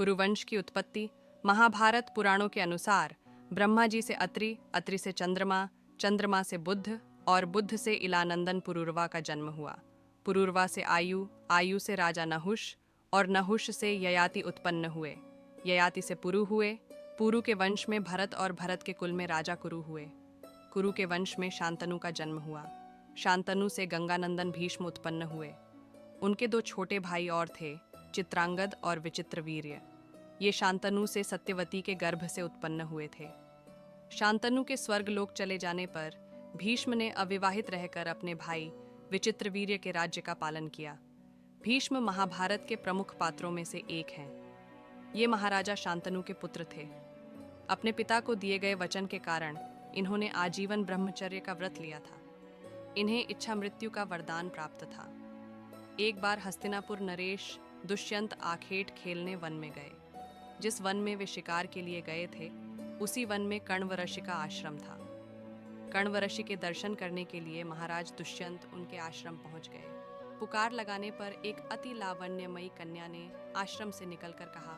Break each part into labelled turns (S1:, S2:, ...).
S1: कुरुवंश की उत्पत्ति। महाभारत पुराणों के अनुसार ब्रह्मा जी से अत्रि, अत्रि से चंद्रमा, चंद्रमा से बुध और बुध से इलानंदन पुरूरवा का जन्म हुआ। पुरूरवा से आयु, आयु से राजा नहुष और नहुष से ययाति उत्पन्न हुए। ययाति से पुरु हुए। पुरु के वंश में भरत और भरत के कुल में राजा कुरु हुए। कुरु के वंश में शांतनु का जन्म हुआ। शांतनु से गंगानंदन भीष्म उत्पन्न हुए। उनके दो छोटे भाई और थे, चित्रांगद और विचित्रवीर्य। ये शांतनु से सत्यवती के गर्भ से उत्पन्न हुए थे। शांतनु के स्वर्गलोक चले जाने पर भीष्म ने अविवाहित रहकर अपने भाई विचित्रवीर्य के राज्य का पालन किया। भीष्म महाभारत के प्रमुख पात्रों में से एक हैं। ये महाराजा शांतनु के पुत्र थे। अपने पिता को दिए गए वचन के कारण इन्होंने आजीवन ब्रह्मचर्य का व्रत लिया था। इन्हें इच्छा मृत्यु का वरदान प्राप्त था। एक बार हस्तिनापुर नरेश दुष्यंत आखेट खेलने वन में गए। जिस वन में वे शिकार के लिए गए थे, उसी वन में कण्व का आश्रम था। कण्व ऋषि के दर्शन करने के लिए महाराज दुष्यंत उनके आश्रम पहुंच गए। पुकार लगाने पर एक अति लावण्यमयी कन्या ने आश्रम से निकलकर कहा,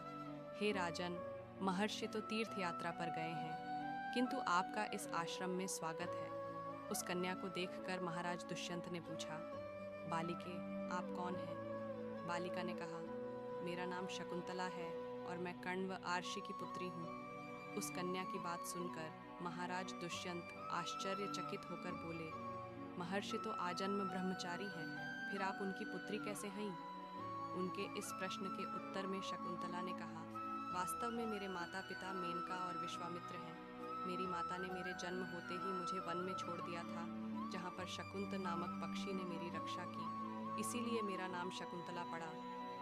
S1: हे राजन, महर्षि तो तीर्थ यात्रा पर गए हैं, किंतु आपका इस आश्रम में स्वागत है। उस कन्या को देखकर महाराज दुष्यंत ने पूछा, बालिके, आप कौन हैं? बालिका ने कहा, मेरा नाम शकुंतला है और मैं कण्व आर्षि की पुत्री हूँ। उस कन्या की बात सुनकर महाराज दुष्यंत आश्चर्यचकित होकर बोले, महर्षि तो आजन्म ब्रह्मचारी हैं, फिर आप उनकी पुत्री कैसे हैं? उनके इस प्रश्न के उत्तर में शकुंतला ने कहा, वास्तव में मेरे माता पिता मेनका और विश्वामित्र हैं। मेरी माता ने मेरे जन्म होते ही मुझे वन में छोड़ दिया था, जहाँ पर शकुंत नामक पक्षी ने मेरी रक्षा की, इसीलिए मेरा नाम शकुंतला पड़ा।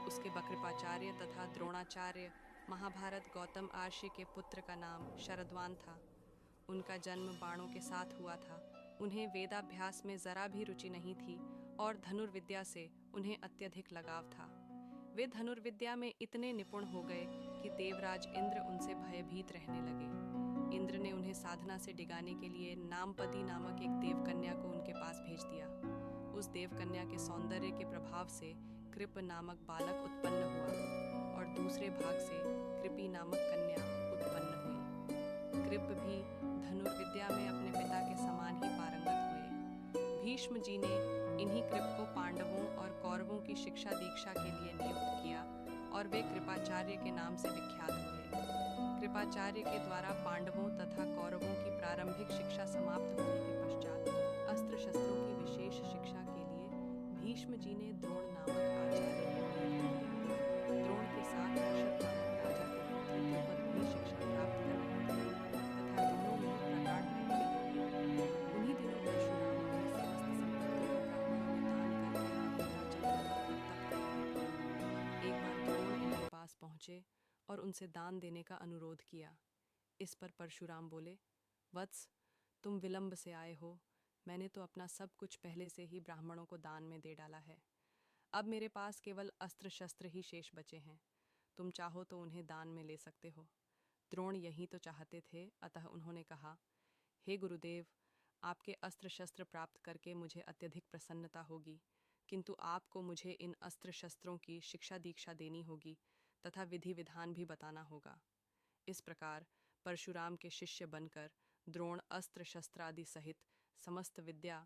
S1: उसके बकृपाचार्य तथा द्रोणाचार्य महाभारत गौतम आर्षि के पुत्र का नाम शरद्वान था। उनका जन्म बाणों के साथ हुआ था। उन्हें वेदाभ्यास में जरा भी रुचि नहीं थी और धनुर्विद्या से उन्हें अत्यधिक लगाव था। वे धनुर्विद्या में इतने निपुण हो गए कि देवराज इंद्र उनसे भयभीत रहने लगे। इंद्र ने उन्हें साधना से डिगाने के लिए नामपदी नामक एक देवकन्या को उनके पास भेज दिया। उस देवकन्या के सौंदर्य के प्रभाव से कृप नामक बालक उत्पन्न हुआ और दूसरे भाग से कृपि नामक कन्या उत्पन्न हुई। कृप भी धनुर्विद्या में अपने पिता के समान ही पारंगत हुए। भीष्म जी ने इन्हीं कृप को पांडवों और कौरवों की शिक्षा दीक्षा के लिए नियुक्त किया और वे कृपाचार्य के नाम से विख्यात हुए। कृपाचार्य के द्वारा पांडवों तथा कौरवों की प्रारंभिक शिक्षा समाप्त होने के पश्चात अस्त्र शस्त्रों की विशेष शिक्षा के लिए भीष्म जी ने द्रोण नामक आचार्य को नियुक्त किया। द्रोण के साथ हर्षद नामक राजा के पुत्र द्रुपद भी शिक्षा प्राप्त कर रहे थे तथा दोनों में प्रगाढ़ मैत्री हुई। उन्हीं दिनों परशुराम अपनी समस्त संपत्ति को ब्राह्मणों में दान करके इंद्राचल पर्वत पर तप कर रहे थे। एक बार द्रोण उनके पास पहुंचे और उनसे दान देने का अनुरोध किया। इस पर परशुराम बोले, वत्स, तुम विलंब से आए हो। मैंने तो अपना सब कुछ पहले से ही ब्राह्मणों को दान में दे डाला है। अब मेरे पास केवल अस्त्र शस्त्र ही शेष बचे हैं। तुम चाहो तो उन्हें दान में ले सकते हो। द्रोण यही तो चाहते थे, अतः उन्होंने कहा, हे गुरुदेव, आपके अस्त्र शस्त्र प्राप्त करके मुझे अत्यधिक प्रसन्नता होगी, किंतु आपको मुझे इन अस्त्र शस्त्रों की शिक्षा दीक्षा देनी होगी तथा विधि विधान भी बताना होगा। इस प्रकार परशुराम के शिष्य बनकर द्रोण अस्त्र शस्त्र आदि सहित समस्त विद्या